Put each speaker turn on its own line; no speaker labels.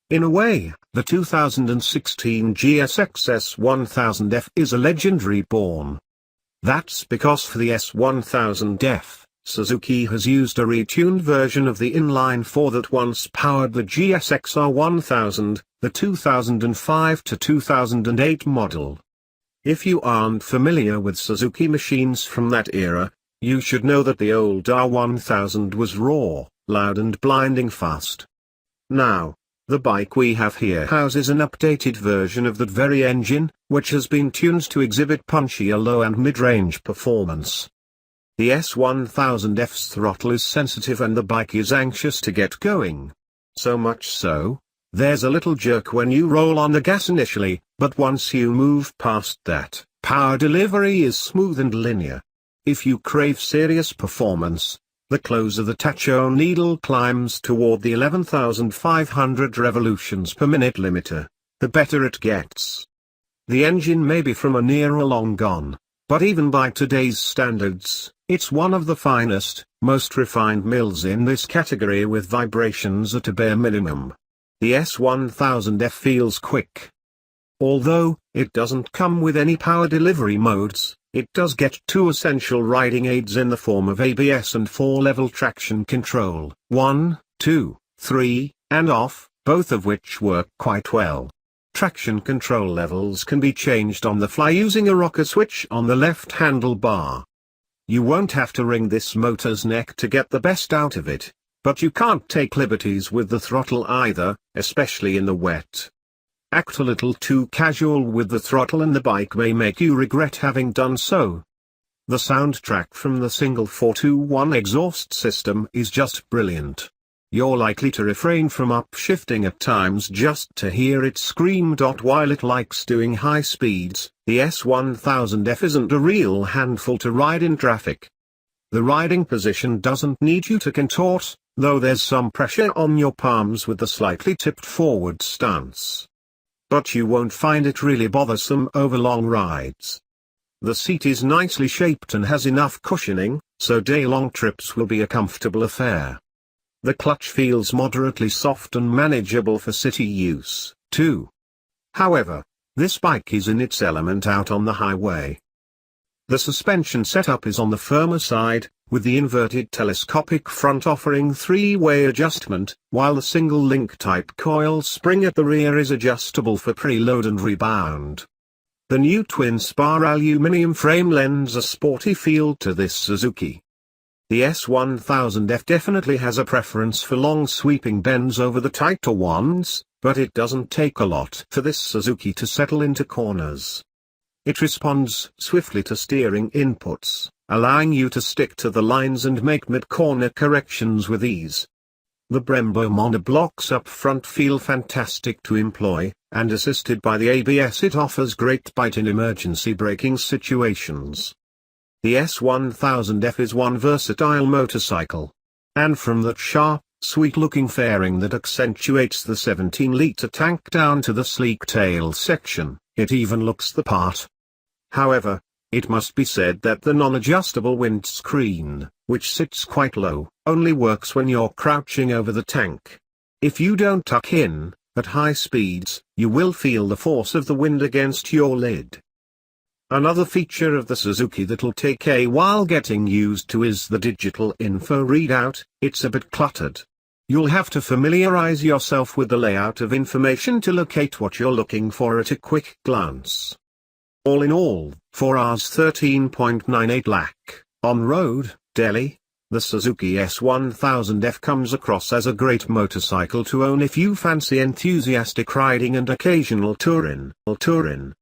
In a way, the 2016 GSX-S1000F is a legendary reborn. That's because for the S1000F, Suzuki has used a retuned version of the inline four that once powered the GSX-R1000, the 2005 to 2008 model. If you aren't familiar with Suzuki machines from that era, you should know that the old R1000 was raw, loud and blinding fast. Now, the bike we have here houses an updated version of that very engine, which has been tuned to exhibit punchier low and mid-range performance. The S1000F's throttle is sensitive and the bike is anxious to get going. So much so, there's a little jerk when you roll on the gas initially, but once you move past that, power delivery is smooth and linear. If you crave serious performance, the close of the tacho needle climbs toward the 11,500 revolutions per minute limiter, the better it gets. The engine may be from a near or long gone, but even by today's standards, it's one of the finest, most refined mills in this category with vibrations at a bare minimum. The S1000F feels quick. Although, it doesn't come with any power delivery modes, it does get two essential riding aids in the form of ABS and 4-level traction control, 1, 2, 3, and off, both of which work quite well. Traction control levels can be changed on the fly using a rocker switch on the left handlebar. You won't have to wring this motor's neck to get the best out of it, but you can't take liberties with the throttle either, especially in the wet. Act a little too casual with the throttle and the bike may make you regret having done so. The soundtrack from the single 421 exhaust system is just brilliant. You're likely to refrain from upshifting at times just to hear it scream. While it likes doing high speeds, the S1000F isn't a real handful to ride in traffic. The riding position doesn't need you to contort, though there's some pressure on your palms with the slightly tipped forward stance. But you won't find it really bothersome over long rides. The seat is nicely shaped and has enough cushioning, so day-long trips will be a comfortable affair. The clutch feels moderately soft and manageable for city use, too. However, this bike is in its element out on the highway. The suspension setup is on the firmer side, with the inverted telescopic front offering 3-way adjustment, while the single-link type coil spring at the rear is adjustable for preload and rebound. The new twin-spar aluminum frame lends a sporty feel to this Suzuki. The S1000F definitely has a preference for long sweeping bends over the tighter ones, but it doesn't take a lot for this Suzuki to settle into corners. It responds swiftly to steering inputs, allowing you to stick to the lines and make mid-corner corrections with ease. The Brembo monoblocks up front feel fantastic to employ, and assisted by the ABS it offers great bite in emergency braking situations. The S1000F is one versatile motorcycle. And from that sharp, sweet-looking fairing that accentuates the 17-liter tank down to the sleek tail section, it even looks the part. However, it must be said that the non-adjustable windscreen, which sits quite low, only works when you're crouching over the tank. If you don't tuck in, at high speeds, you will feel the force of the wind against your lid. Another feature of the Suzuki that'll take a while getting used to is the digital info readout. It's a bit cluttered. You'll have to familiarize yourself with the layout of information to locate what you're looking for at a quick glance. All in all, for Rs 13.98 lakh, on-road, Delhi, the Suzuki S1000F comes across as a great motorcycle to own if you fancy enthusiastic riding and occasional touring.